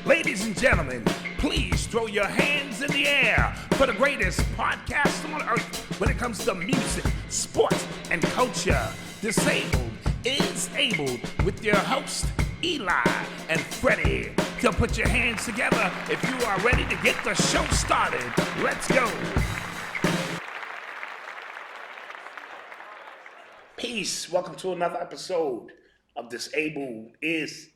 Ladies and gentlemen, please throw your hands in the air for the greatest podcast on earth when it comes to music, sports, and culture. Disabled is Able with your host, Eli and Fredy. So put your hands together if you are ready to get the show started. Let's go. Peace. Welcome to another episode of Disabled is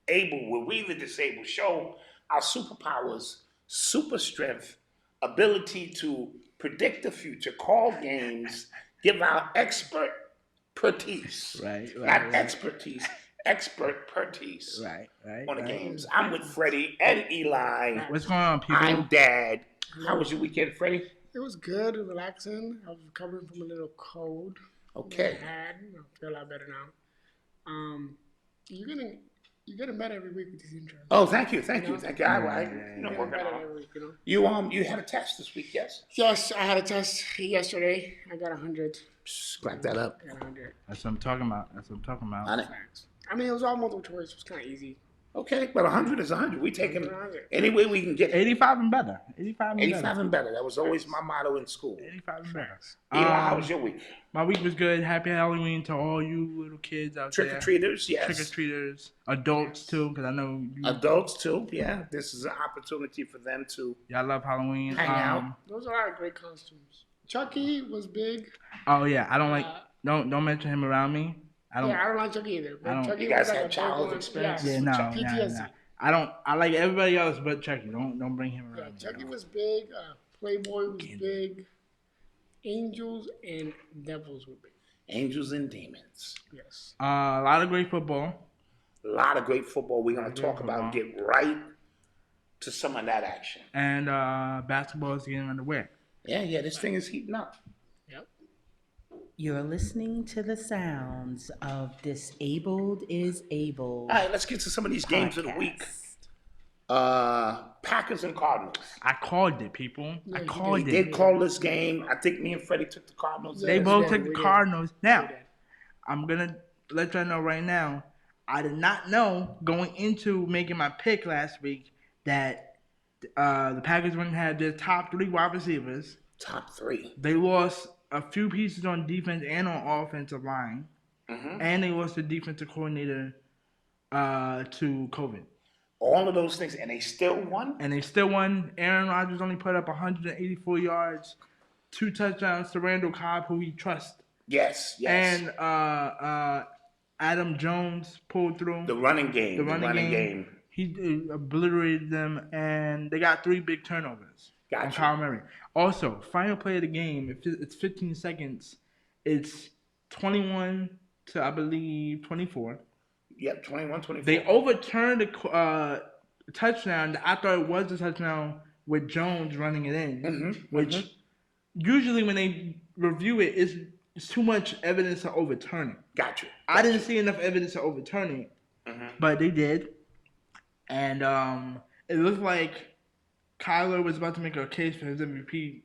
Able, where we, the disabled, show our superpowers, super strength, ability to predict the future, call games, give our expertise, not expertise, expertise on the games. I'm with Fredy and Eli. What's going on, people? I'm Dad. How was your weekend, Fredy? It was good, relaxing. I was recovering from a little cold. Okay. I feel a lot better now. You're getting better every week with these intros. Oh, thank you. Working on. Every week, you know? You had a test this week, yes? Yes, I had a test yesterday. I got 100. Clap that up. I got 100. That's what I'm talking about. I mean, it was all multiple choice. It was kind of easy. Okay, but 100 is 100. We take them any way we can get. 85 and better. 85 and better. That was always my motto in school. 85 and better. Eli, how was your week? My week was good. Happy Halloween to all you little kids out there. Trick-or-treaters, yes. Trick-or-treaters. Adults, too, because I know you. Adults, too, yeah. This is an opportunity for them to y'all love Halloween. Hang out. Those are a lot of great costumes. Chucky was big. Oh, yeah. I don't like... Don't mention him around me. I don't like Chucky either. Chucky you guys had child experience? Yeah, no. PTSD. I like everybody else but Chucky. Don't bring him around. Yeah, Chucky was big. Playboy was big. Angels and devils were big. Angels and demons. Yes. A lot of great football. A lot of great football. We're going to talk about and get right to some of that action. And basketball is getting underway. Yeah. This thing is heating up. Yep. You're listening to the sounds of Disabled is Able. All right, let's get to some of these games of the week. Packers and Cardinals. I called it, people. Yeah, I called it. They did call this game. I think me and Fredy took the Cardinals. They both took the Cardinals. Now, I'm going to let y'all know right now, I did not know going into making my pick last week that the Packers wouldn't have their top 3 wide receivers. Top 3. They lost a few pieces on defense and on offensive line. Mm-hmm. And they lost the defensive coordinator to COVID. All of those things, and they still won? Aaron Rodgers only put up 184 yards, 2 touchdowns to Randall Cobb, who he trusts. Yes. And Adam Jones pulled through. The running game. He obliterated them, and they got 3 big turnovers. Gotcha. On Kyle Murray. Also, final play of the game, if it's 15 seconds, it's 21 to, I believe, 24. Yep, 21-24. They overturned the touchdown. I thought it was a touchdown with Jones running it in, which usually when they review it, it's too much evidence to overturn it. Gotcha. I didn't see enough evidence to overturn it, but they did. And it looked like Kyler was about to make a case for his MVP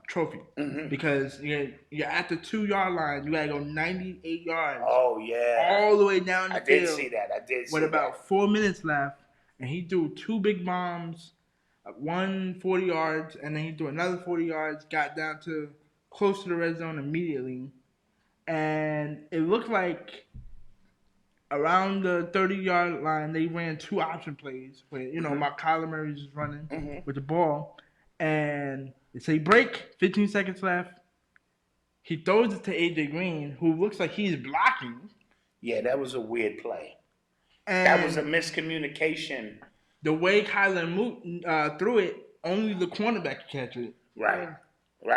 trophy because you're at the 2-yard line. You gotta go 98 yards. Oh yeah, all the way down the field. I did see that. With about 4 minutes left, and he threw 2 big bombs, one 40 yards, and then he threw another 40 yards. Got down to close to the red zone immediately, and it looked like around the 30-yard line they ran 2 option plays where my Kyler Murray's just running with the ball, and they say break, 15 seconds left. He throws it to AJ Green, who looks like he's blocking. Yeah, that was a weird play. And that was a miscommunication. The way Kyler threw it, only the cornerback could catch it. Right.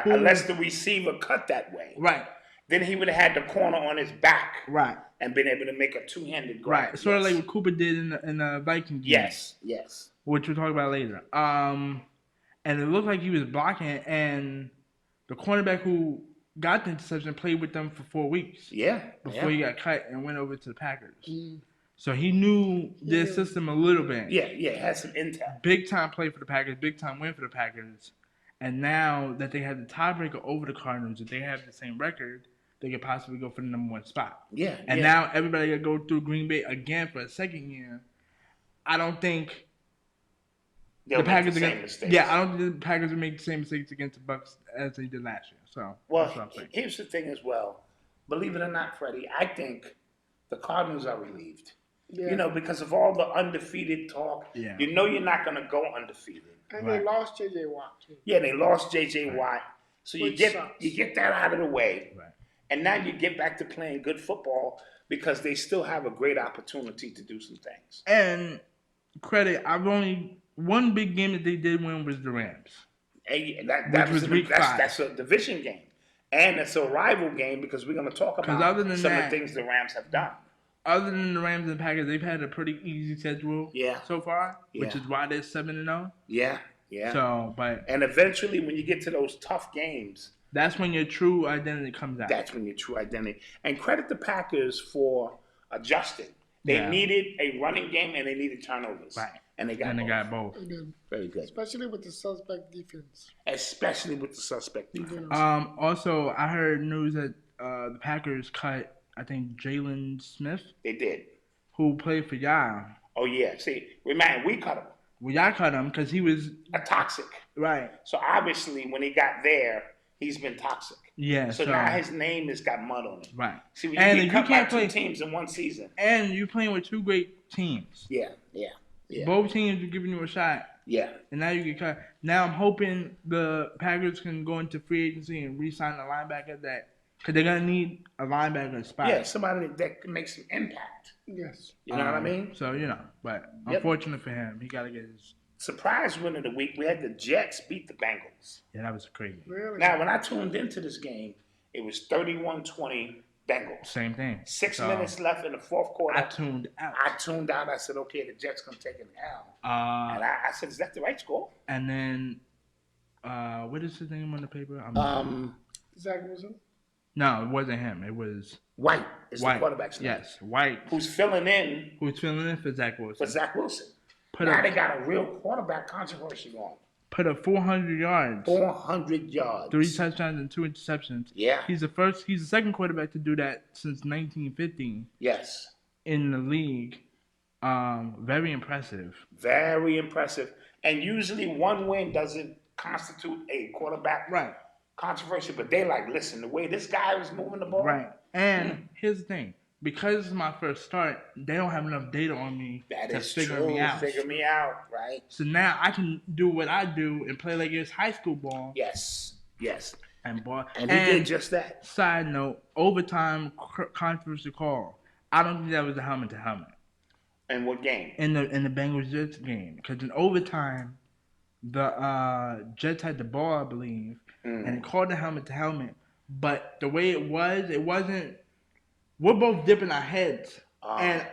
Unless the receiver cut that way. Right. Then he would have had the corner on his back. Right. And been able to make a 2-handed grab. Right. Sort of like what Cooper did in the Vikings game. Yes. Which we'll talk about later. And it looked like he was blocking it, and the cornerback who got the interception played with them for 4 weeks. Yeah. Before he got cut and went over to the Packers. So he knew their system a little bit. Yeah, had some intel. Big time play for the Packers, big time win for the Packers. And now that they have the tiebreaker over the Cardinals, if they have the same record, they could possibly go for the number 1 spot. Yeah. And now everybody got to go through Green Bay again for a second year. I don't think the Packers make the are same mistakes. Yeah, I don't think the Packers will make the same mistakes against the Bucks as they did last year. So Well, that's what I'm saying. here's the thing as well. Believe it or not, Freddie, I think the Cardinals are relieved. Yeah. You know, because of all the undefeated talk. Yeah. You know you're not going to go undefeated. And Right. they lost J.J. Watt, too. Yeah, they lost J.J. Watt. So you Which get sucks. that out of the way. Right. And now you get back to playing good football because they still have a great opportunity to do some things. And credit, one big game that they did win was the Rams. And that Which was week 5. That's a division game. And it's a rival game because we're going to talk about other than some of that- the things the Rams have done. Other than the Rams and Packers, they've had a pretty easy schedule so far, which Yeah. is why they're 7-0. Yeah, yeah. So, but And eventually, when you get to those tough games, that's when your true identity comes out. that's when your true identity. And credit the Packers for adjusting. They Yeah. needed a running game and they needed turnovers. Right. And they got and they both. got both. They did. Very good. Especially with the suspect defense. Especially with the suspect defense. Also, I heard news that the Packers cut, I think, Jalen Smith, They did. who played for y'all. Oh, yeah. See, man, we cut him. Well, y'all cut him because he was A toxic. right. So obviously, when he got there, he's been toxic. Yeah. So now his name has got mud on it. right. See, when And you if get you cut by can't two play- teams in one season. And you're playing with two great teams. Yeah, yeah, yeah. Both teams are giving you a shot, Yeah. and now you get cut. Now I'm hoping the Packers can go into free agency and re-sign a linebacker because they're gonna need a linebacker spot. Yeah, somebody that can make some impact. Yes. You know what I mean? So but Yep. unfortunate for him, he gotta get his. Surprise win of the week, we had the Jets beat the Bengals. Yeah, that was crazy. Really? Now, when I tuned into this game, it was 31-20 Bengals. Same thing. 6 So, minutes left in the fourth quarter. I tuned out. I tuned out. I said, okay, the Jets going to take an L. And Uh, I said, is that the right score? and then, what is his name on the paper? Zach Wilson? No, it wasn't him. It was White is White. the quarterback's name. Yes, White, Who's filling in who's filling in for Zach Wilson. for Zach Wilson. Put Now they a got a real quarterback controversy going. 400 yards, 400 yards. 3 touchdowns and 2 interceptions. Yeah. He's the second quarterback to do that since 1915 Yes. in the league. Very impressive. Very impressive. And usually one win doesn't constitute a quarterback Right. controversy, but they like, listen, the way this guy was moving the ball. Right. And here's the thing. Because it's my first start, they don't have enough data on me That to is figure true. me out. Figure me out, right? So now I can do what I do and play like it's high school ball Yes. Yes. and ball. And he did just that. Side note, overtime controversy call. I don't think that was a helmet to helmet And what game? in the Bengals Jets game, because in overtime, the Jets had the ball, I believe, and it called the helmet to helmet. But the way it wasn't. We're both dipping our heads, and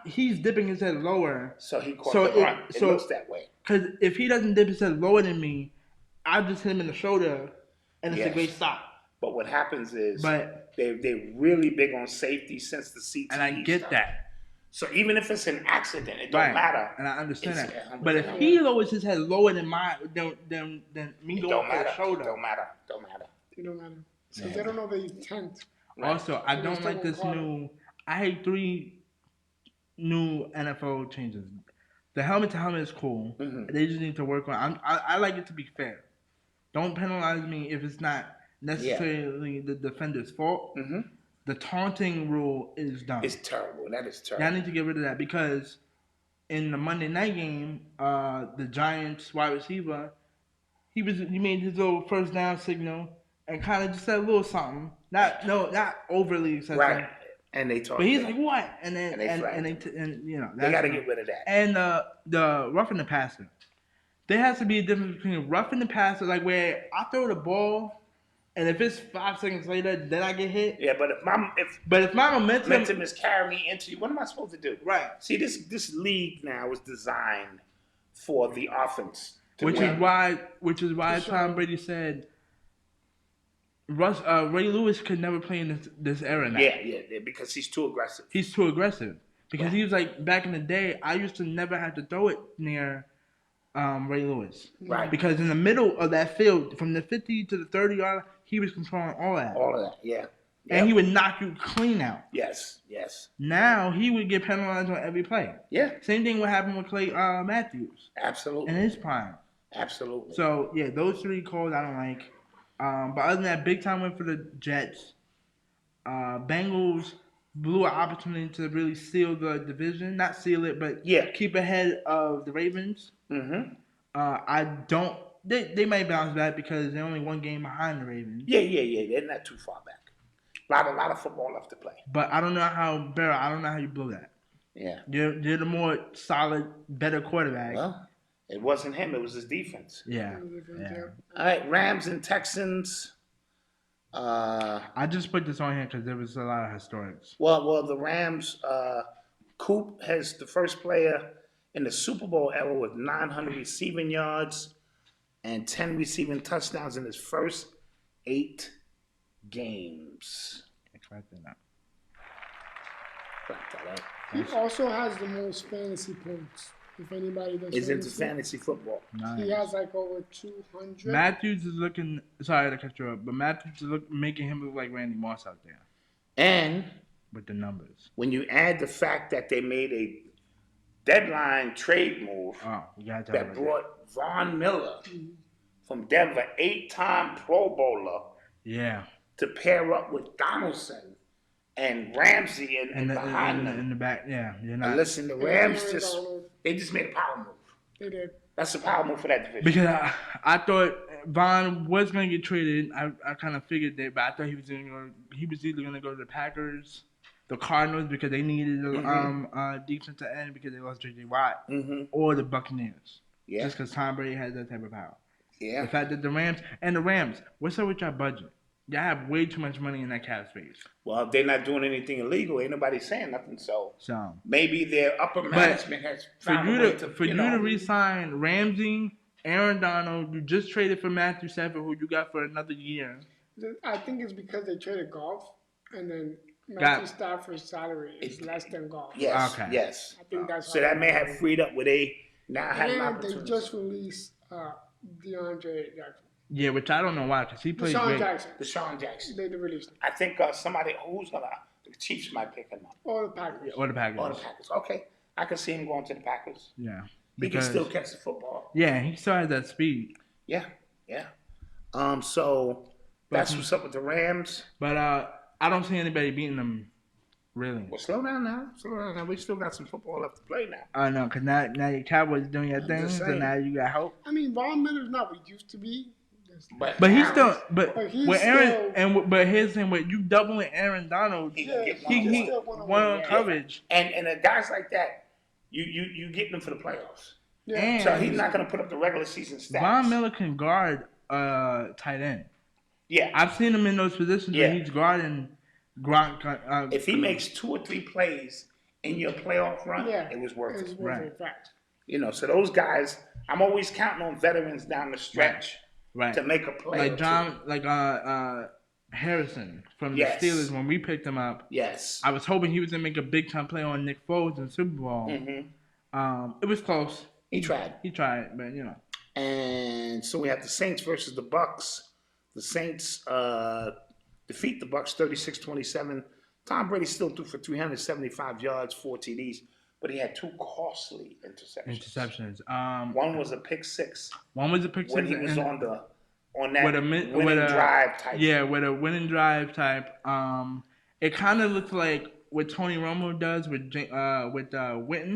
he's dipping his head lower. So he caught So the run. It so- looks that way. Because if he doesn't dip his head lower than me, I just hit him in the shoulder, and it's a Yes. great stop. But what happens is But they're really big on safety since the CTE and I get stuff. that. So even if it's an accident, it don't Right. matter. And I understand It's- that. But if he lowers his head lower than than me It going don't for the matter. shoulder. Don't matter. Don't matter. It don't matter. So they don't know the intent. Also, I So don't they like still this call it. new. I hate 3 new NFL changes. The helmet to helmet is cool. Mhm. They just need to work on. I like it to be fair. Don't penalize me if it's not necessarily the defender's fault. Mm-hmm. The taunting rule is dumb. It's terrible. That is Y'all terrible. need to get rid of that because in the Monday night game, the Giants wide receiver, he made his little first down signal and kind of just said a little something. Not overly excessive. Right. And they talk. But he's like, what? And then And they flagged and you know they got to that's- get rid of that. And the roughing the passer. There has to be a difference between roughing the passer, like where I throw the ball, and if it's 5 seconds later, then I get hit. Yeah, but if If my momentum is carrying me into you, what am I supposed to do? right, See, this league now is designed for the offense. to which win. is why Tom Brady said Ray Lewis could never play in this era now. Yeah, because he's too aggressive. He's too aggressive. Because he was like, back in the day, I used to never have to throw it near Ray Lewis. Right. Because in the middle of that field, from the 50 to the 30 yard, he was controlling all that. All of that, yeah. And he would knock you clean out. Yes, yes. Now he would get penalized on every play. Yeah. Same thing would happen with Clay Matthews. Absolutely. In his prime. Absolutely. So, yeah, those 3 calls I don't like. But other than that, big time win for the Jets. Bengals blew an opportunity to really seal the division. Not seal it, but keep ahead of the Ravens. Mm-hmm. I don't... They might bounce back because they're only 1 game behind the Ravens. Yeah. They're not too far back. A lot of football left to play. But I don't know how, Barrett, I don't know how you blow that. Yeah. You're the more solid, better quarterback. Well, it wasn't him. It was his defense. Yeah. All right, Rams and Texans. I just put this on here because there was a lot of historics. Well, the Rams, Coop has the first player in the Super Bowl era with 900 receiving yards and 10 receiving touchdowns in his first 8 games. He also has the most fantasy points. If anybody does is into fantasy football. Nice. He has like over 200. Matthews is looking. Sorry to cut you up, but Matthews is making him look like Randy Moss out there. And with the numbers, when you add the fact that they made a deadline trade move that brought Von Miller from Denver, 8-time Pro Bowler, to pair up with Donaldson and Ramsey and behind them in the back. Yeah, you're not. And listen, the Rams just made a power move. They did. That's a power move for that division. Because I thought Von was going to get traded. I kind of figured that, but I thought he was either going to go to the Packers, the Cardinals because they needed a defensive end because they lost J.J. Watt, or the Buccaneers. Yeah. Just because Tom Brady has that type of power. Yeah. The fact that the Rams, what's up with your budget? Y'all have way too much money in that cap space. Well, if they're not doing anything illegal, ain't nobody saying nothing. So maybe their upper management has found a way to re-sign Ramsey, Aaron Donald, you just traded for Matthew Stafford, who you got for another year. I think it's because they traded Goff, and then Matthew Stafford's salary is less than Goff. Yes, yes. I think that's so that may have freed up where they now have an opportunity. They just released DeAndre Jackson. Yeah, which I don't know why, because he played great. Deshaun Jackson. They released him. I think somebody who's gonna the Chiefs might pick him up. Or the Packers. Or the Packers. Okay, I can see him going to the Packers. Yeah, he can still catch the football. Yeah, he still has that speed. Yeah. So that's what's up with the Rams. But I don't see anybody beating them. Really? Well, slow down now. We still got some football left to play now. I know, because now your Cowboys doing your thing, so now you got hope. I mean, Von Miller's not what he used to be. But he's still, but with Aaron, but here's him with you doubling Aaron Donald, he won on coverage. And guys like that, you get them for the playoffs. Yeah. So he's not going to put up the regular season stats. Von Miller can guard tight end. Yeah. I've seen him in those positions where he's guarding Gronk. If he makes 2 or 3 plays in your playoff run, it was worth it. Right. So those guys, I'm always counting on veterans down the stretch. Right. To make a play. Like Harrison from the Steelers when we picked him up. Yes. I was hoping he was gonna make a big time play on Nick Foles in the Super Bowl. It was close. He tried, but you know. And so we have the Saints versus the Bucks. The Saints defeat the Bucks 36-27. Tom Brady still threw for 375 yards, 4 TDs. But he had 2 costly interceptions. One was a pick six. When he was on that winning drive type. Yeah, with a winning drive type. It kind of looks like what Tony Romo does with Witten.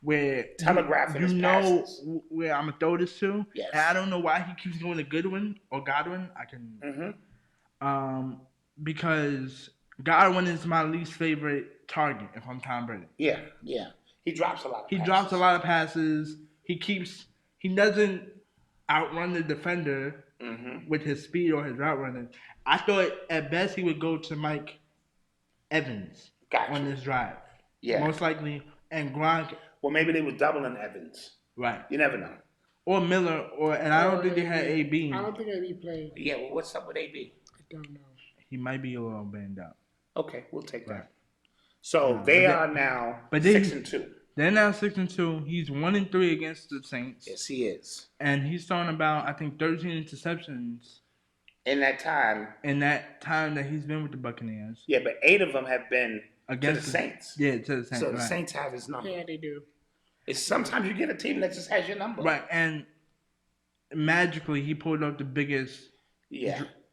Where telegraphing his passes. Where I'm gonna throw this to. Yes. And I don't know why he keeps going to Goodwin or Godwin. I can. Because Godwin is my least favorite target if I'm Tom Brady. Yeah. He drops a lot of passes. He doesn't outrun the defender with his speed or his route running. I thought at best he would go to Mike Evans on this drive. Yeah. Most likely. And Gronk. Well, maybe they were doubling Evans. Right. You never know. Or Miller, I don't think they had AB. I don't think AB played. Yeah, well, what's up with AB? I don't know. He might be a little banged up. Okay, we'll take that. So they are now 6-2. They're now 6-2. He's 1-3 against the Saints. Yes, he is. And he's throwing about 13 interceptions In that time. In that time that he's been with the Buccaneers. Yeah, but 8 of them have been against to the Saints. Yeah, to the Saints. So the Saints have his number. Yeah, they do. It's sometimes you get a team that just has your number. Right, and magically he pulled up the biggest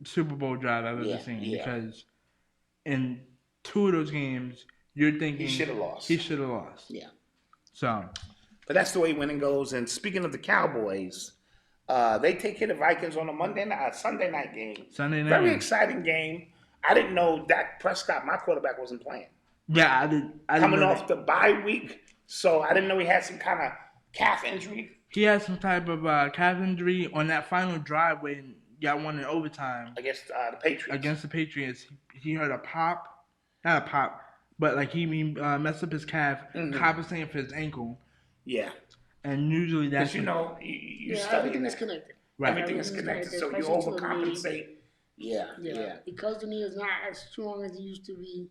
Super Bowl drive I've ever seen because in 2 of those games you're thinking he should have lost. Yeah. So, but that's the way winning goes. And speaking of the Cowboys, they take care of the Vikings on a Sunday night game. Very exciting game. I didn't know Dak Prescott, my quarterback, wasn't playing. Yeah, I didn't coming off the bye week, so I didn't know he had some kind of calf injury. He had some type of calf injury on that final drive when y'all won in overtime against the Patriots. Against the Patriots, he heard a pop, not a pop, but like he messed up his calf, compensating for his ankle. Yeah. And usually that's you study everything is connected. Right. Everything is connected, so you overcompensate. Yeah. Because the knee is not as strong as it used to be,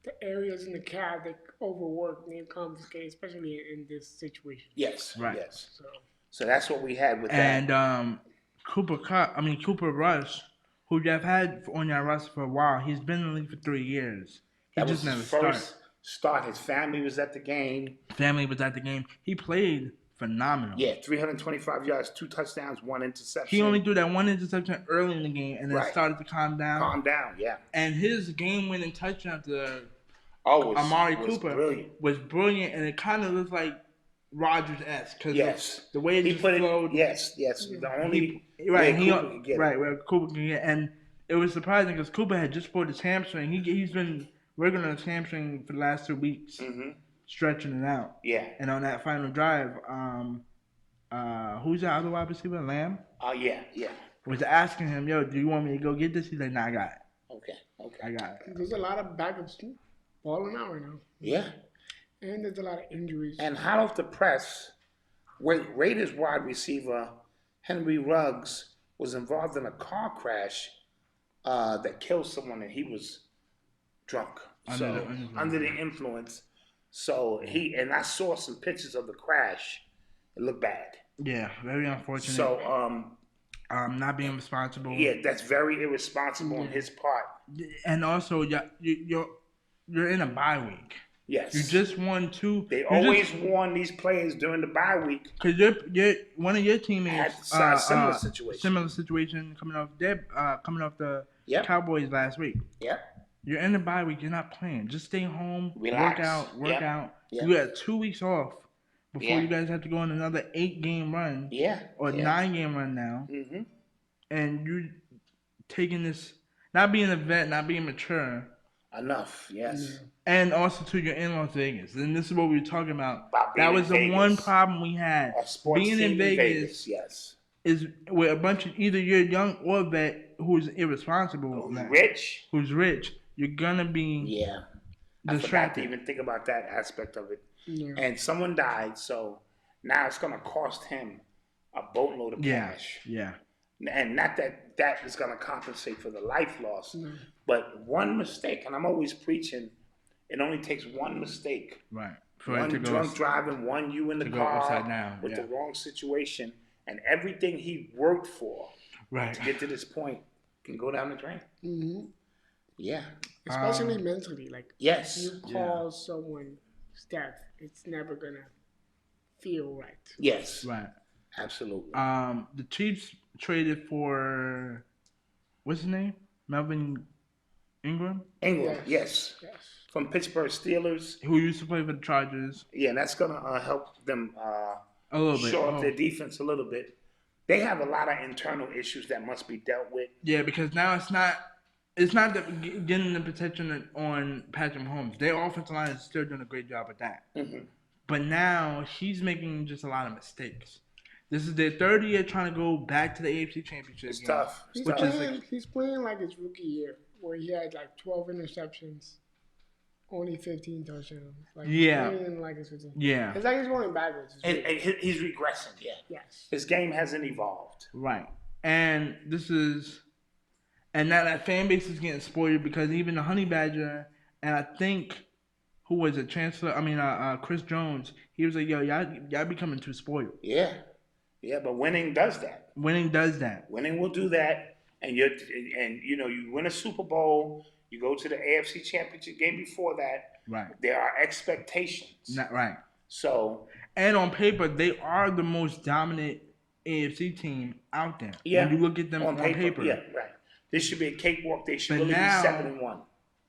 the areas in the calf that overwork and complicate, especially in this situation. Yes. Right. Yes. So that's what we had with that. And Cooper Rush, who you've had on your roster for a while, he's been in the league for 3 years. He that just was never his first start. His family was at the game. He played phenomenal. Yeah, 325 yards, 2 touchdowns, 1 interception. He only threw that 1 interception early in the game and then started to calm down. Yeah. And his game-winning touchdown to Amari Cooper was brilliant, and it kind of looks like Rodgers-esque because the way he put flowed. Yes. The only Cooper could get where Cooper can get, and it was surprising because Cooper had just pulled his hamstring. He's been working on his hamstring for the last 2 weeks, stretching it out. Yeah. And on that final drive, who's the other wide receiver? Lamb. Yeah. Was asking him, "Yo, do you want me to go get this?" He's like, "Nah, I got it." Okay. I got it. There's a lot of backups balling out right now. Yeah. And there's a lot of injuries. And hot off the press, Raiders wide receiver Henry Ruggs was involved in a car crash that killed someone, and he was drunk, under the influence. So I saw some pictures of the crash. It looked bad. Yeah, very unfortunate. So, not being responsible. Yeah, that's very irresponsible on his part. And also, you're in a bye week. Yes. You just won 2. They always warn these players during the bye week. Because one of your teammates had a similar situation coming off the Cowboys last week. Yep. You're in the bye week. You're not playing. Just stay home. Relax. Work out. Yep. You got 2 weeks off before you guys have to go on another 8-game run. Yeah. Or 9-game run now. Mm-hmm. And you're taking this, not being a vet, not being mature. Enough, yes. Yeah. And also to your in Las Vegas. And this is what we were talking about. That was the Vegas. one problem we had. Being in Vegas, yes, is with a bunch of either you're young or vet who's irresponsible. Who's rich. You're gonna be distracted. I forgot to even think about that aspect of it. Yeah. And someone died, so now it's gonna cost him a boatload of cash. Yeah. And not that is gonna compensate for the life loss. But one mistake, and I'm always preaching, it only takes one mistake. Right. One drunk driving, one you in the car with the wrong situation, and everything he worked for to get to this point can go down the drain. Mm-hmm. Yeah. Especially mentally. Like, yes. If you cause someone death, it's never going to feel right. Yes. Right. Absolutely. The Chiefs traded for, what's his name? Melvin Ingram? Yes. From Pittsburgh Steelers. Who used to play for the Chargers. Yeah, that's going to help them a little bit. Shore up their defense a little bit. They have a lot of internal issues that must be dealt with. Yeah, because now it's not getting the protection on Patrick Mahomes. Their offensive line is still doing a great job with that. Mm-hmm. But now he's making just a lot of mistakes. This is their 3rd year trying to go back to the AFC Championship. It's tough. He's playing like his rookie year, where he had like 12 interceptions, only 15 touchdowns. Like, playing like it's 15. Yeah. It's like he's going backwards. And he's regressing. Yeah. Yes. His game hasn't evolved. Right. And now that fan base is getting spoiled because even the Honey Badger and I think who was it, Chris Jones, he was like, yo, y'all becoming too spoiled. Yeah. Yeah, but winning does that. Winning will do that. and you win a Super Bowl, you go to the AFC Championship game before that. Right. There are expectations. Not right. So. And on paper, they are the most dominant AFC team out there. Yeah. When you look at them on paper. Yeah, right. This should be a cakewalk. They should really be 7-1.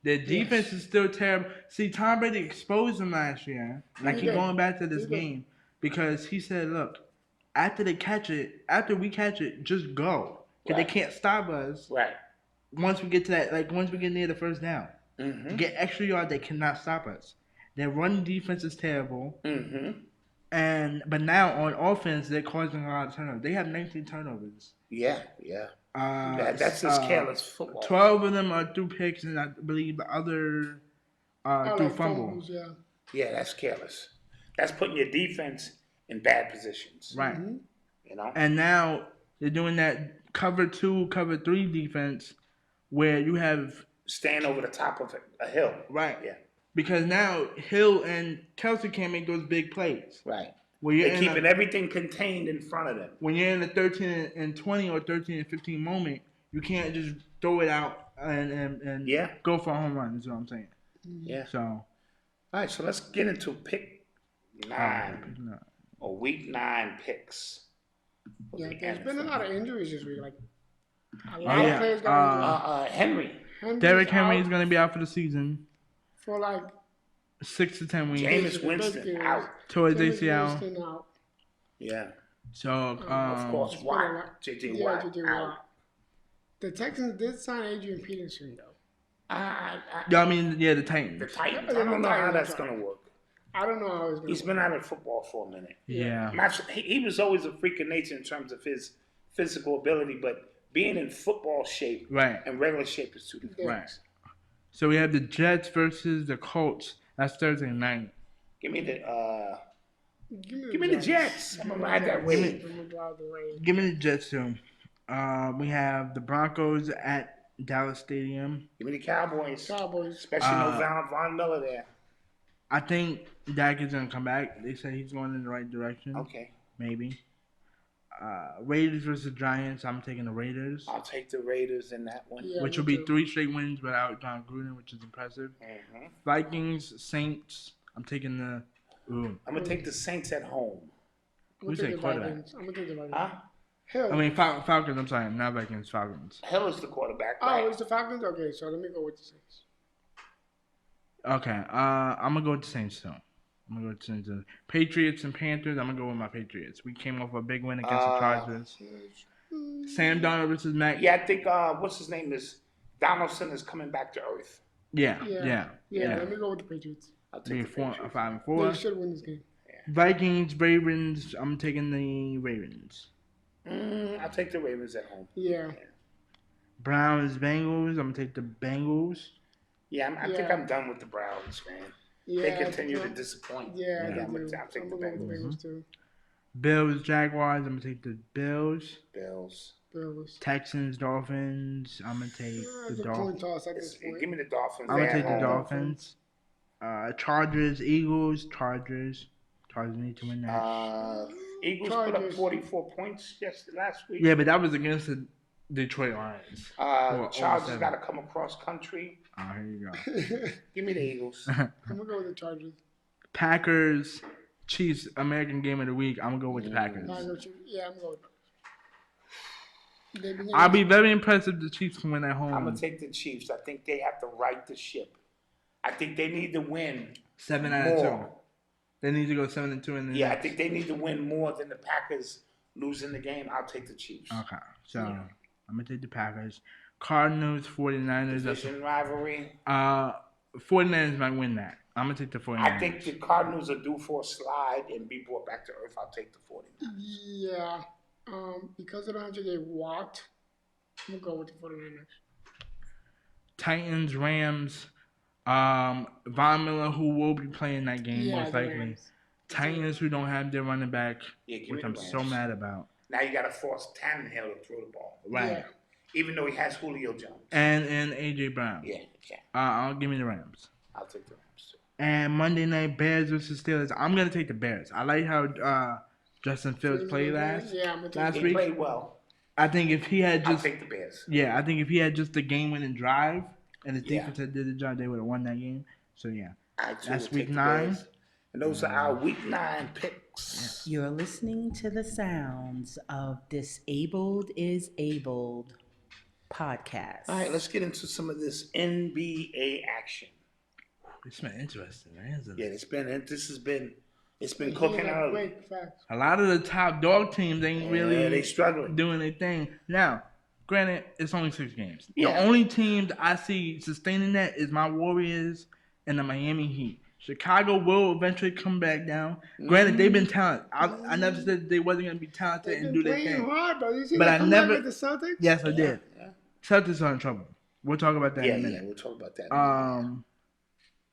Their defense is still terrible. See, Tom Brady exposed them last year. Like, he's going back to this game. Because he said, look, after we catch it, just go. Because they can't stop us. Right. Once we get to that, once we get near the first down. Mm-hmm. Get extra yard, they cannot stop us. Their running defense is terrible. Mm-hmm. But now on offense, they're causing a lot of turnovers. They have 19 turnovers. Yeah. That's just careless football. 12 of them are through picks, and I believe the other through fumbles. Yeah, that's careless. That's putting your defense in bad positions. Right. Mm-hmm. And now they're doing that cover 2, cover 3 defense where you have stand over the top of a hill. Right. Yeah. Because now Hill and Kelsey can't make those big plays. Right. They're keeping everything contained in front of them. When you're in the 13 and 20 or 13 and 15 moment, you can't just throw it out and go for a home run, is what I'm saying. Yeah. So. All right, so let's get into pick 9. Or week 9 picks. Yeah, there's been a lot of injuries this week. Like, a lot of players got injured. Henry. Derrick Henry is going to be out for the season. For like 6 to 10 weeks. Jameis Winston out. Towards ACL. Yeah. So, of course, Watt. JJ Watt out. The Texans did sign Adrian Peterson, though. I mean, the Titans. The Titans. I don't know how that's going to work. I don't know how it's going to work. He's been out of football for a minute. Yeah. He was always a freak of nature in terms of his physical ability, but being in football shape and regular shape is 2 different things. Right. So we have the Jets versus the Colts. That's Thursday night. Give me the Jets. I'm gonna ride that wave. Give me the Jets too. We have the Broncos at Dallas Stadium. Give me the Cowboys. Especially no Von Miller there. I think Dak is gonna come back. They say he's going in the right direction. Okay. Maybe. Raiders versus Giants. I'm taking the Raiders. I'll take the Raiders in that one. Yeah, which will be 3 straight wins without John Gruden, which is impressive. Mm-hmm. Vikings, Saints. I'm taking the. I'm gonna take the Saints at home. Who's that quarterback? I'm gonna take the Vikings. Huh? Hill. I mean Falcons. I'm sorry, not Vikings. Falcons. Hill is the quarterback. Right? Oh, it's the Falcons. Okay, so let me go with the Saints. Okay. I'm gonna go with the Saints too. Patriots and Panthers. I'm gonna go with my Patriots. We came off a big win against the Chargers. Sam Darnold versus Mac. Yeah, I think what's his name is Donaldson is coming back to earth. Yeah. Let me go with the Patriots. I'll take the Patriots. 5-4. They should win this game. Yeah. Vikings, Ravens. I'm taking the Ravens. I'll take the Ravens at home. Yeah. Browns, Bengals. I'm gonna take the Bengals. Yeah, I think I'm done with the Browns, man. Yeah, they continue to disappoint. Yeah, I'm gonna take the Bengals too. Bills, Jaguars. I'm gonna take the Bills. Texans, Dolphins. I'm gonna take the Dolphins. Give me the Dolphins. I'm gonna take the Dolphins. Chargers, Eagles. Chargers need to win that. Eagles put up 44 points last week. Yeah, but that was against the Detroit Lions. Chargers got to come across country. Oh, here you go. Give me the Eagles. I'm gonna go with the Chargers. Packers, Chiefs, American Game of the Week. I'm gonna go with the Packers. Yeah, I'm going with Packers. I'll be very impressed if the Chiefs can win at home. I'm gonna take the Chiefs. I think they have to right the ship. I think they need to win 7 out of 2. They need to go 7-2 in the I think they need to win more than the Packers losing the game. I'll take the Chiefs. Okay, so I'm gonna take the Packers. Cardinals, 49ers. Division rivalry. 49ers might win that. I'm gonna take the 49ers. I think the Cardinals are due for a slide and be brought back to earth. I'll take the 49ers. Yeah, because they don't have to get walked, I'm gonna go with the 49ers. Titans, Rams. Von Miller, who will be playing that game most likely. Titans, who don't have their running back, which I'm so mad about. Now you got to force Tannehill to throw the ball. Right. Yeah. Even though he has Julio Jones. And AJ Brown. Yeah. I'll give me the Rams. I'll take the Rams too. And Monday night, Bears versus Steelers. I'm gonna take the Bears. I like how Justin Fields played last week. He played well. I think if he had I'll just, take the Bears. yeah, I think if he had just the game-winning drive and his defense had did the job, they would have won that game. So yeah, I too that's will week take the 9. Bears. And those are our week 9 picks. You're listening to the sounds of Disabled is Abled podcast. All right, let's get into some of this NBA action. It's been interesting, man, isn't it? Yeah, it's been cooking early. A lot of the top dog teams ain't really they struggling. doing their thing. Now, granted, it's only 6 games. Yeah. The only team that I see sustaining that is my Warriors and the Miami Heat. Chicago will eventually come back down. Granted, they've been talented. I never said they wasn't going to be talented and do their thing. Hard, bro. You see But I never. With the Celtics? Yes, I did. Yeah. Celtics are in trouble. We'll talk about that in a minute. Yeah, we'll talk about that.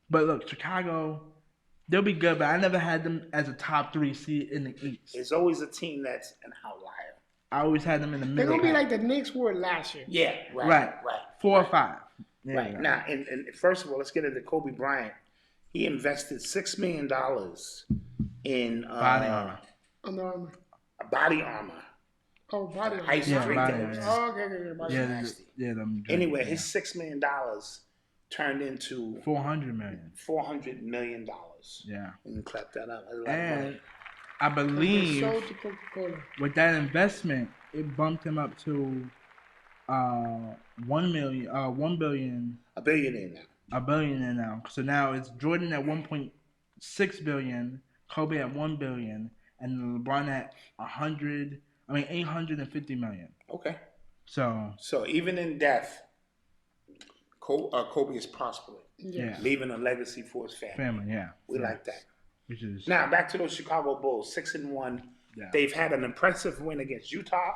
But look, Chicago, they'll be good, but I never had them as a top 3 seed in the East. It's always a team that's an outlier. I always had them in the They're middle. going to be like the Knicks were last year. Yeah, Right. 4 or 5. Yeah, Right. Now, and first of all, let's get into Kobe Bryant. He invested $6 million in Body armor. Under Armour. body armor. Oh, body armor. Ice Yeah, drink body that armor, was yeah. Oh, okay. Body Yeah, armor. nasty. them. Anyway, his $6 million turned into $400 million. $400 million. Yeah. And clap that up. That's a lot of And money. I They believe sold to Coca-Cola. with that investment, it bumped him up to $1 billion. A billionaire now. A billionaire now. So now it's Jordan at 1.6 billion, Kobe at 1 billion, and LeBron at 850 million. Okay. So even in death, Kobe is prospering, yeah, leaving a legacy for his family. yeah. We like that. Which is Now back to those Chicago Bulls, 6-1. Yeah. They've had an impressive win against Utah,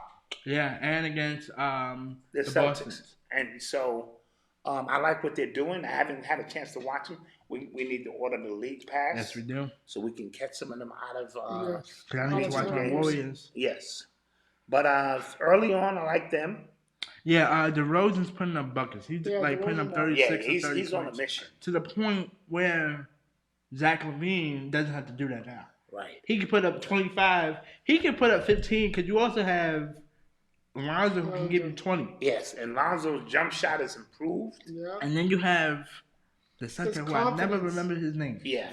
and against the the Celtics, Bostons. and so I like what they're doing. I haven't had a chance to watch them. We need to order the league pass. Yes, we do. So we can catch some of them out of. Yes. Cause I need to watch my games. Warriors. Yes, but early on, I like them. Yeah, DeRozan's putting up buckets. He's Yeah, like putting up DeRozan, 36 Yeah, or 30 he's on a points. mission. To the point where Zach LaVine doesn't have to do that now. Right. He can put up 25. He can put up 15 because you also have Lonzo who can give you 20. Yes, and Lonzo's jump shot is improved. Yeah. And then you have the center who I never confidence. remember his name. Yeah.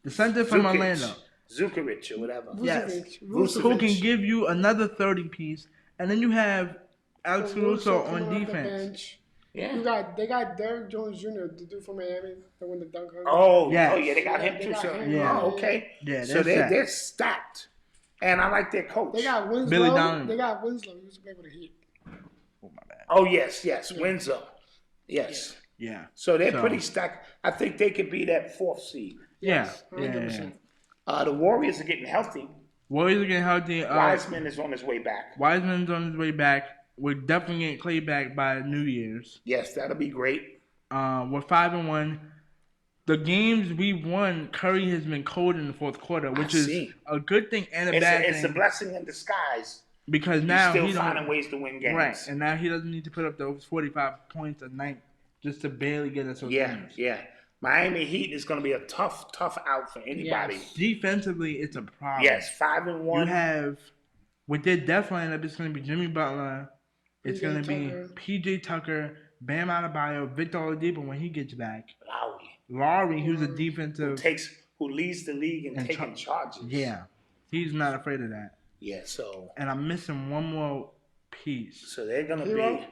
The center from Zukic. Orlando. Zukovic or whatever. Yes. Vucevic. Who can give you another 30 piece. And then you have Alex Caruso coming on off the defense. bench. Yeah. They got Derrick Jones Jr., the dude from Miami, the one that dunked on. Oh, Yes. yeah, they got him They too. got So, him. Yeah. oh, okay. Yeah, so they're they're stacked. And I like their coach. They got Winslow. Billy Donovan. They got Winslow. He used to play with the Heat. Oh, my bad. Oh, yes. Winslow. Yes. Yeah. So they're pretty stacked. I think they could be that 4th seed. Yeah. 100%. The Warriors are getting healthy. Warriors are getting healthy. Wiseman is on his way back. Wiseman's on his way back. We're definitely getting Clay back by New Year's. Yes, that'll be great. We're 5-1. The games we've won, Curry has been cold in the fourth quarter, which is a good thing and a bad thing. It's a blessing in disguise. Because now he's he's still finding ways to win games. Right, and now he doesn't need to put up those 45 points a night just to barely get us those games. Yeah. Miami Heat is going to be a tough out for anybody. Yes. Defensively, it's a problem. Yes, 5-1. You have, with their death lineup, it's going to be Jimmy Butler. It's going to be P.J. Tucker, Bam Adebayo, Victor Oladipo when he gets back. Lowry, who's a defensive... Who leads the league in taking charges. Yeah. He's not afraid of that. Yeah, so... And I'm missing one more piece. So they're going to Hero? be...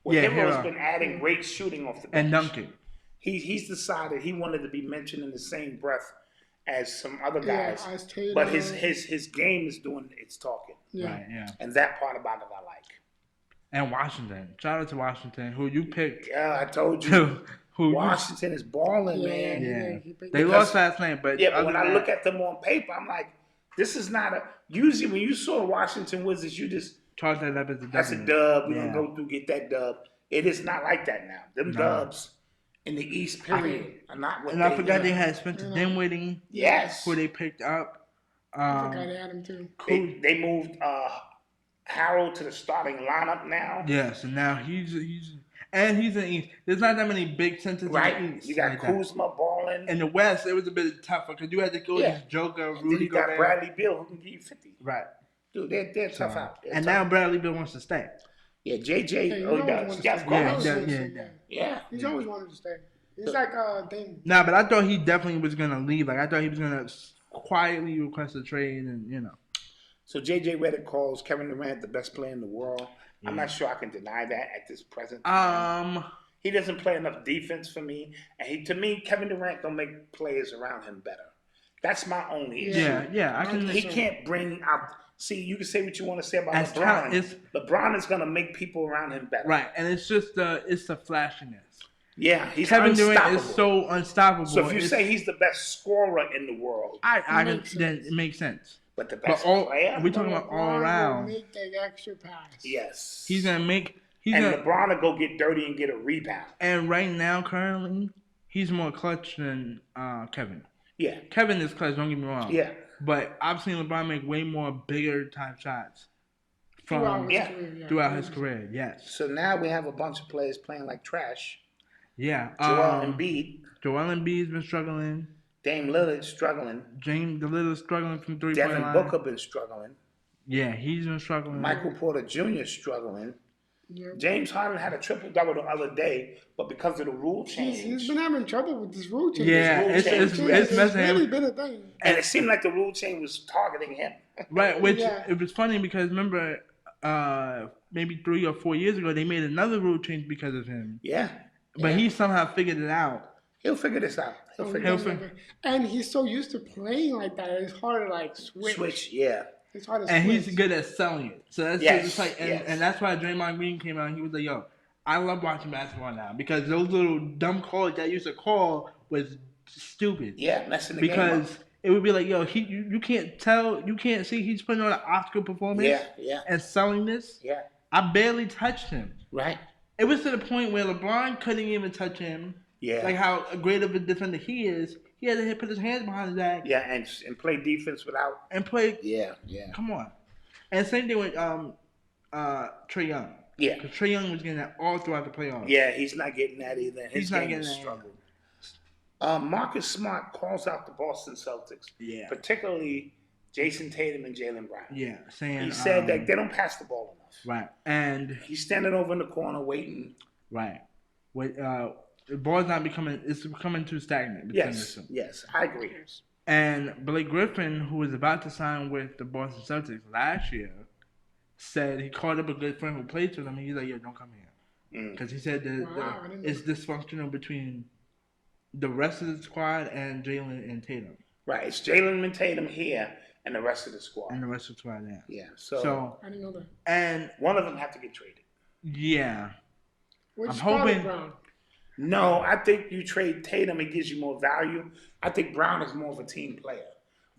Well, Hero's Hero. been adding great shooting off the bench. And Duncan. He's decided he wanted to be mentioned in the same breath as some other guys. as Tatum. But his game is doing its talking. Yeah. Right, yeah. And that part about it I like. And Washington. Shout out to Washington, who you picked. Yeah, I told you. who Washington is balling, Yeah. man. Yeah. They lost last night, but Yeah, but when I look at them on paper, I'm like, this is not a... Usually when you saw Washington Wizards, you just... charge that up as a W. That's a dub. We're Yeah. going to go through, get that dub. It is not like that now. Them dubs in the East, period, are not what And I forgot they had Spencer Dinwiddie, Yes. who they picked up. I forgot they had him too. They moved Harold to the starting lineup now. Yes, and now he's in the East. There's not that many big centers in the East. You got like that. Kuzma balling. In the West, it was a bit tougher because you had to go against Joker, Then Rudy you got Gobert. Bradley Beal who can give you 50. Right. Dude, they're tough out. They're and tough. now Bradley Bill wants to stay. Yeah, JJ. Yeah, he Oh, he always does. wanted Yeah, to of stay. course. Yeah. He's always wanted to stay. It's like thing. Nah, but I thought he definitely was gonna leave. Like I thought he was gonna quietly request a trade, and you know. So JJ Redick calls Kevin Durant the best player in the world. Yeah. I'm not sure I can deny that at this present time. He doesn't play enough defense for me, and to me, Kevin Durant don't make players around him better. That's my only issue. Yeah, I can. He can't bring out. See, you can say what you want to say about LeBron. LeBron is gonna make people around him better. Right, and it's just the flashiness. Yeah, he's Kevin Durant is so unstoppable. So if you say he's the best scorer in the world, then it makes sense. But the best player, we talking about all around. Make that extra pass. Yes, he's gonna make. LeBron will go get dirty and get a rebound. And right now, currently, he's more clutch than Kevin. Yeah, Kevin is clutch. Don't get me wrong. Yeah, but I've seen LeBron make way more bigger type shots throughout his career. Yes. So now we have a bunch of players playing like trash. Yeah. Joel Embiid. Joel Embiid's been struggling. Dame Lillard's struggling. James Lillard's struggling from 3-point line. Devin Booker been struggling. Yeah, he's been struggling. Michael Porter Jr. struggling. Yep. James Harden had a triple-double the other day, but because of the rule change. He's been having trouble with this rule change. Yeah, it's messing really been a thing. And it seemed like the rule change was targeting him. Right, which it was funny because remember, maybe 3 or 4 years ago, they made another rule change because of him. Yeah. But he somehow figured it out. He'll figure this out. And he's so used to playing like that, it's hard to like switch. Yeah. It's hard to and switch. he's good at selling it. So that's just like, and that's why Draymond Green came out and he was like, yo, I love watching basketball now because those little dumb calls that I used to call was stupid. Yeah, messing the game up. Because it would be like, yo, you can't tell, you can't see he's putting on an Oscar performance and selling this. Yeah. I barely touched him. Right. It was to the point where LeBron couldn't even touch him. Yeah. Like how great of a defender he is. He had to put his hands behind his back. Yeah, and play defense without. And play. Yeah. Come on. And same thing with Trae Young. Yeah. Because Trae Young was getting that all throughout the playoffs. Yeah, he's not getting that either. His game is that. struggled. Marcus Smart calls out the Boston Celtics. Yeah. Particularly Jason Tatum and Jaylen Brown. Yeah. Saying he said that they don't pass the ball enough. Right. And he's standing over in the corner waiting. Right. The ball's not it's becoming too stagnant. Yes, I agree. And Blake Griffin, who was about to sign with the Boston Celtics last year, said he called up a good friend who plays with him, and he's like, "Yo, don't come here," because he said that it's dysfunctional between the rest of the squad and Jalen and Tatum. Right, it's Jalen and Tatum here, and the rest of the squad. And the rest of the squad, yeah. Yeah. So I didn't know that. And one of them have to get traded. Yeah. Which I'm hoping. Brown? No, I think you trade Tatum, it gives you more value. I think Brown is more of a team player.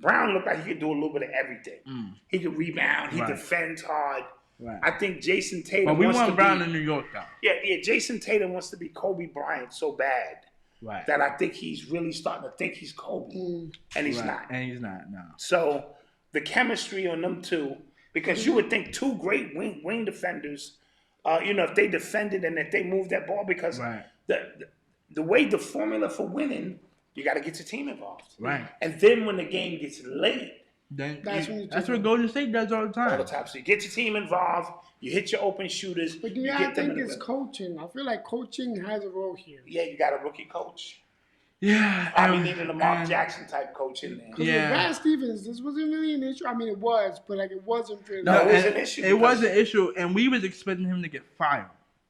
Brown looked like he could do a little bit of everything. He could rebound. He defends hard. Right. I think Jason Tatum. But we want Brown in New York, though. Yeah. Jason Tatum wants to be Kobe Bryant so bad. Right. That I think he's really starting to think he's Kobe, and he's not. And he's not. No. So the chemistry on them two, because you would think two great wing defenders. If they defended and if they moved that ball, because the way the formula for winning, you got to get your team involved. Right. And then when the game gets late, then that's what Golden State does all the time. All the time. So you get your team involved, you hit your open shooters. But I think it's coaching. I feel like coaching has a role here. Yeah, you got a rookie coach. Yeah. Probably needed a Mark Jackson type coach in there. Yeah. Brad Stevens, this wasn't really an issue. I mean, it was, but like it wasn't really. No, it was an issue. It was an issue, and we was expecting him to get fired.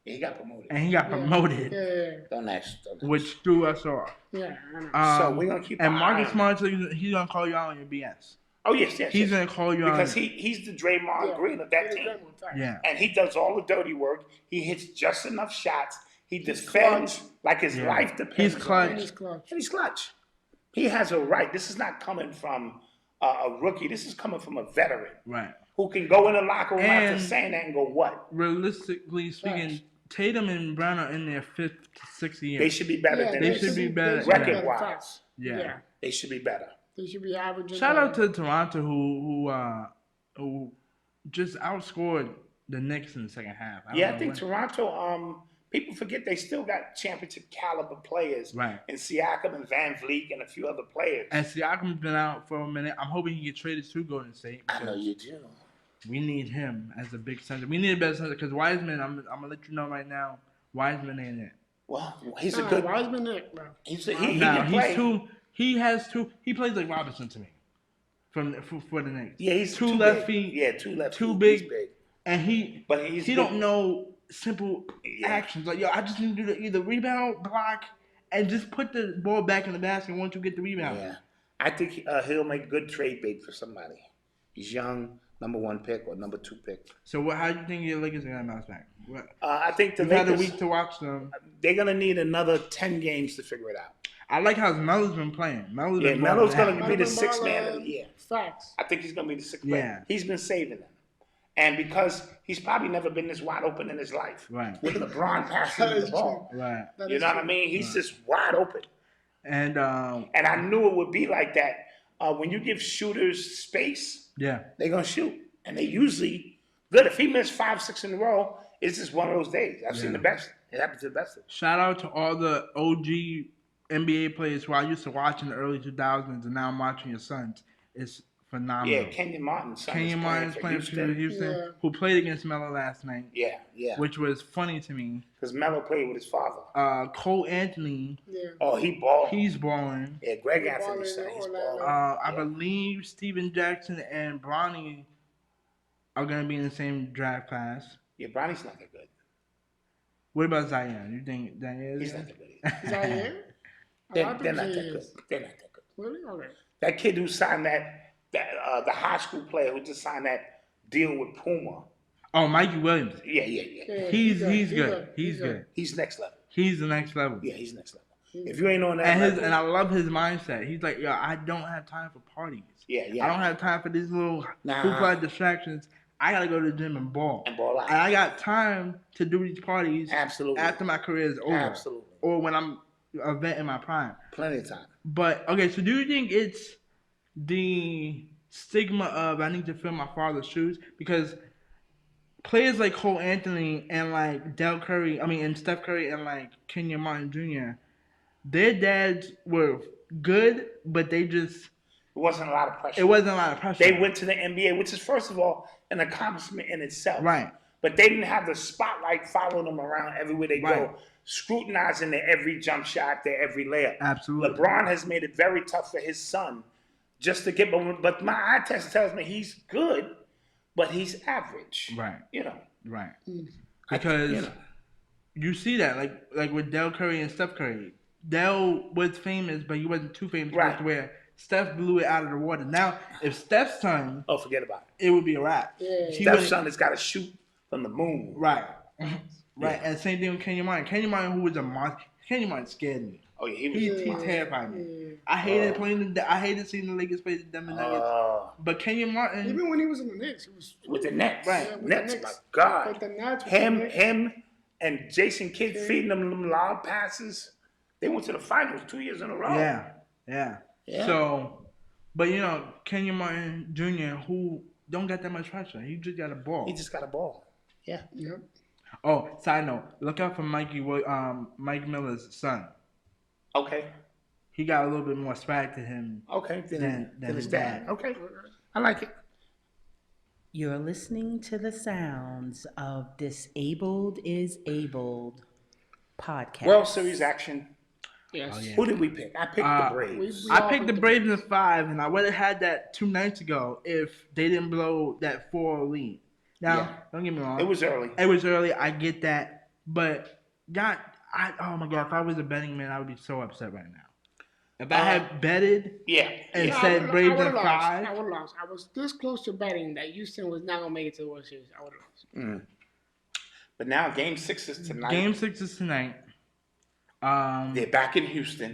Yeah, he got promoted. And he got promoted. Yeah. Don't ask. Which threw us off. Yeah, I know. So we're going to keep and Marcus Smart, he's going to call you out on your BS. Oh, yes. He's going to call you out. Because he's the Draymond Green of that team. Yeah. And he does all the dirty work. He hits just enough shots. He defends like his life depends He's clutch. And he's clutch. And he's clutch. He has a right. This is not coming from a rookie. This is coming from a veteran. Right. Who can go in the locker room after saying that and go, what? Realistically speaking, Tatum and Brown are in their 5th to 6th year. They should be better than they should be better. Record-wise. Yeah. They should be better. They should be averaging. Shout out to Toronto who just outscored the Knicks in the second half. I think Toronto, people forget they still got championship caliber players. Right. And Siakam and Van Vliet and a few other players. And Siakam's been out for a minute. I'm hoping he gets traded to Golden State. I know you do. We need him as a big center. We need a better center because Wiseman. I'm gonna let you know right now. Wiseman ain't it. Well, he's a good. Wiseman, bro. He can play. He has two. He plays like Robinson to me. For the Knicks. Yeah, he's two left feet. Yeah, two left feet. Too big. And he don't know simple actions. Like, yo, I just need to do either rebound, block, and just put the ball back in the basket once you get the rebound. Yeah. I think he'll make good trade bait for somebody. He's young, number 1 pick or number 2 pick. So how do you think your Lakers are going to bounce back? I think the Lakers had a week to watch them. They're going to need another 10 games to figure it out. I like how Melo's been playing. Melo's going to be the 6th man of the year. Facts. I think he's going to be the 6th man. He's been saving them. And because he's probably never been this wide open in his life. Right. With LeBron passing the ball. Right. You know what I mean? He's just wide open. And I knew it would be like that. When you give shooters space, they're going to shoot. And they usually good. If he missed 5, 6 in a row, it's just one of those days. I've seen the best. It happens to the best of them. Shout out to all the OG NBA players who I used to watch in the early 2000s, and now I'm watching your sons. It's phenomenal. Yeah, Kenyon Martin's playing for Houston, who played against Melo last night. Yeah. Which was funny to me. Because Melo played with his father. Cole Anthony. Yeah. Oh, he balled. He's balling. Yeah, Greg Anthony said he's balling. I believe Steven Jackson and Bronny are going to be in the same draft class. Yeah, Bronny's not that good. What about Zion? You think Zion is? He's not that good. Zion? They're not that good. They're not that good. Really? Okay. That kid who signed the high school player who just signed that deal with Puma. Oh, Mikey Williams. Yeah. He's good. He's good. He's next level. He's the next level. Yeah, he's next level. If you ain't on that and I love his mindset. He's like, yo, I don't have time for parties. Yeah. I don't have time for these little hoopla distractions. I gotta go to the gym and ball. And ball out. And I got time to do these parties. Absolutely. After my career is over. Absolutely. Or when I'm a vet in my prime. Plenty of time. But okay, so do you think it's the stigma of I need to fill my father's shoes? Because players like Cole Anthony and like and Steph Curry and like Kenyon Martin Jr., their dads were good, but they just It wasn't a lot of pressure. They They went to the NBA, which is first of all an accomplishment in itself. Right. But they didn't have the spotlight following them around everywhere they go, scrutinizing their every jump shot, their every layup. Absolutely. LeBron has made it very tough for his son just to get, but my eye test tells me he's good, but he's average. Right. You know. Right. Because you see that, like with Del Curry and Steph Curry. Del was famous, but he wasn't too famous to where Steph blew it out of the water. Now, if Steph's son, forget about it. It would be a wrap. Yeah. Steph's son has got to shoot from the moon. Right. Right. And same thing with Kenyon Martin. Kenyon Martin, who was a monster. Kenyon Martin scared me. Oh yeah, he terrified me. I hated seeing the Lakers play the Denver Nuggets. But Kenyon Martin, even when he was in the Knicks, it was with the Nets. Right. Yeah, with Nets, the Knicks. my God. But the Nets, Him and Jason Kidd feeding them lob passes. They went to the finals 2 years in a row. Yeah. So, but Kenyon Martin Jr., who don't got that much pressure. He just got a ball. Yeah. Yep. Oh, side note, look out for Mike Miller's son. Okay. He got a little bit more swag to him. Okay. Than his dad. Okay. I like it. You're listening to the sounds of Disabled is Abled podcast. World Series action. Yes. Oh, yeah. Who did we pick? I picked the Braves. We I all picked the Braves in 5, and I would have had that 2 nights ago if they didn't blow that 4 lead. Now, don't get me wrong. It was early. I get that. But, oh my God, if I was a betting man, I would be so upset right now. If I had betted and said Braves in 5. I would have lost. I was this close to betting that Houston was not going to make it to the World Series. I would have lost. But now Game 6 is tonight. Game 6 is tonight. They're back in Houston.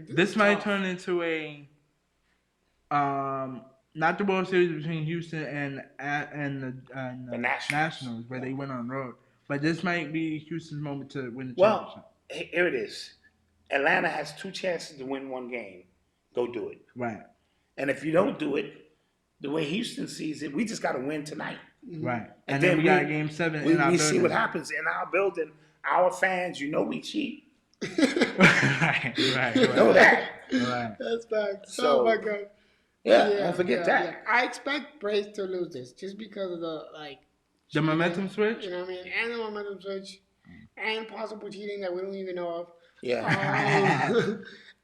This might turn into a not the World Series between Houston and the Nationals where they went on the road, but this might be Houston's moment to win the championship. Here it is. Atlanta has 2 chances to win 1 game. Go do it. Right. And if you don't do it, the way Houston sees it, we just got to win tonight. Right. And then we got Game 7 in our building. We see what happens in our building. Our fans, we cheat. right. Know that. Right. That's facts. So, oh my God. Yeah, don't forget that. Yeah. I expect Braves to lose this just because of the The momentum switch? You know what I mean? And the momentum switch and possible cheating that we don't even know of. Yeah.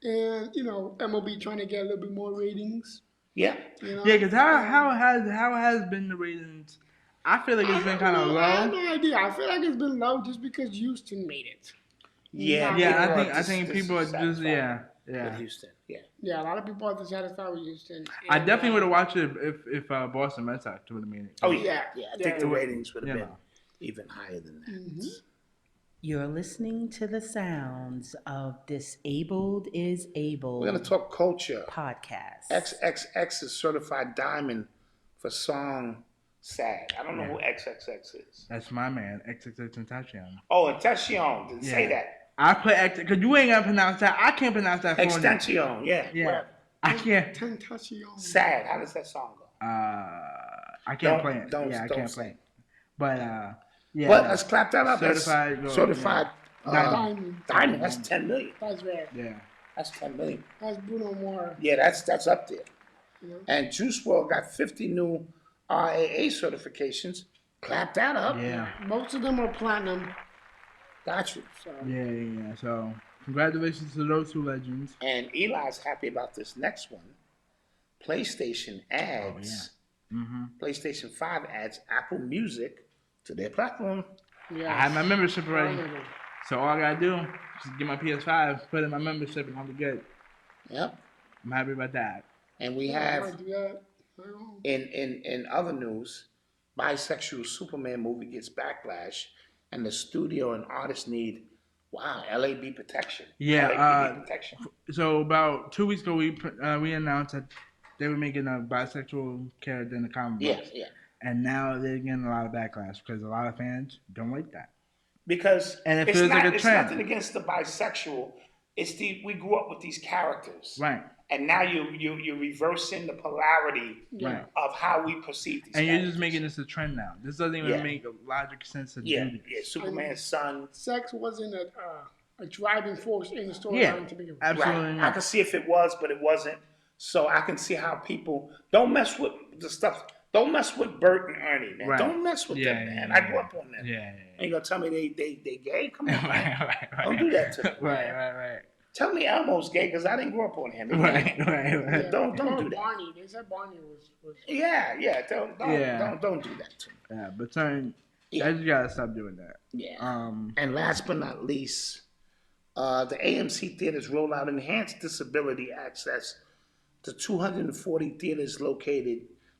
And, MLB trying to get a little bit more ratings. Yeah. Yeah, because how has been the ratings? I feel like it's been kind of low. I have no idea. I feel like it's been low just because Houston made it. Yeah. Yeah, I think people are just With Houston. Yeah. Yeah, a lot of people are dissatisfied with Houston. I definitely would have watched it if Boston Red Sox would have made it. Oh yeah. I think the ratings would have been even higher than that. Mm-hmm. You're listening to the sounds of Disabled is Able. We're gonna talk culture. Podcast. XXX is certified diamond for song "Sad." I don't know who XXX is. That's my man, XXX Tentacion. Oh, Tentacion. Didn't say that. I put X because you ain't gonna pronounce that. I can't pronounce that. Extension. Yeah. Whatever. I can't. Tentacion. Sad. How does that song go? I can't play it. I can't play it. But But let's clap that up. Certified Diamond. Diamond. That's 10 million. That's rare. Yeah. That's 10 million. That's Bruno Mars. Yeah, that's up there. Yeah. And Juice WRLD got 50 new RIAA certifications. Clap that up. Yeah. Most of them are platinum. Got you. So. Yeah. So congratulations to those two legends. And Eli's happy about this next one. PlayStation adds. PlayStation 5 adds Apple Music to their platform. Yeah. I have my membership already. So all I gotta do is just get my PS5, put in my membership, and I'll be good. Yep. I'm happy about that. And we have in other news, Bisexual Superman movie gets backlash, and the studio and artists need LAB protection. Yeah. LAPD protection. So about 2 weeks ago, we announced that they were making a bisexual character in the comic books. Yeah. And now they're getting a lot of backlash because a lot of fans don't like that. Because and it feels like a trend. It's nothing against the bisexual. It's we grew up with these characters. Right. And now you're reversing the polarity of how we perceive these characters. You're just making this a trend now. This doesn't even make a logic sense to do this. Yeah, Superman's son. Sex wasn't a driving force in the storyline to begin with. Absolutely. Right. I can see if it was, but it wasn't. So I can see how people don't mess with the stuff. Don't mess with Bert and Ernie, man. Right. Don't mess with them, man. I grew up on them. Yeah. And you're gonna tell me they gay? Come on, man. Right. Don't do that to them. Right. Tell me Elmo's gay because I didn't grow up on him. Right. Yeah. Don't do that. Barney. They said Barney was. Yeah. Don't do that to me. Yeah, but I just gotta stop doing that. Yeah. And last but not least, the AMC theaters roll out enhanced disability access to 240 theaters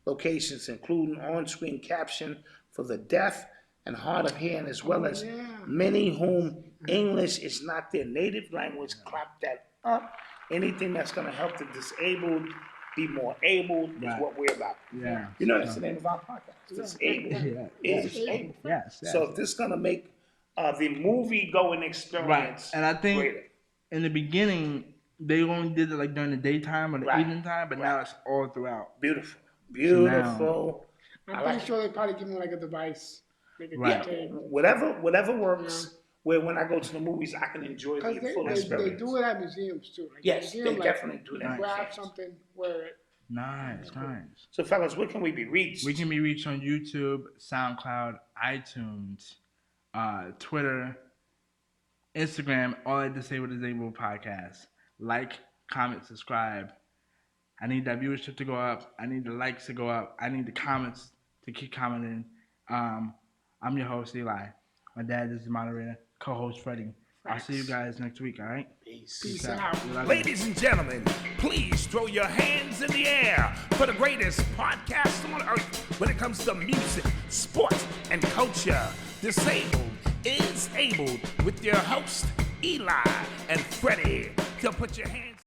locations, including on-screen caption for the deaf and hard of hearing, as well as many whom English is not their native language. Clap that up. Anything that's going to help the disabled be more able is what we're about. Yeah. You know, that's the name of our podcast. Disabled is able. Yes. So if this is going to make the movie-going experience and I think greater. In the beginning, they only did it like during the daytime or the evening time, but now it's all throughout. Beautiful. I'm pretty sure they probably give them like a device. Whatever works. Where when I go to the movies, I can enjoy the full experience. They do it at museums too. Like yes, they definitely do that. Grab something, wear it. Nice. So, fellas, where can we be reached? We can be reached on YouTube, SoundCloud, iTunes, Twitter, Instagram, all at Disabled Podcast. Like, comment, subscribe. I need that viewership to go up. I need the likes to go up. I need the comments to keep commenting. I'm your host, Eli. My dad is the moderator, co-host Fredy. I'll see you guys next week, all right? Peace out. Ladies and gentlemen, please throw your hands in the air for the greatest podcast on earth when it comes to music, sports, and culture. Disabled is Able with your host, Eli and Fredy. So put your hands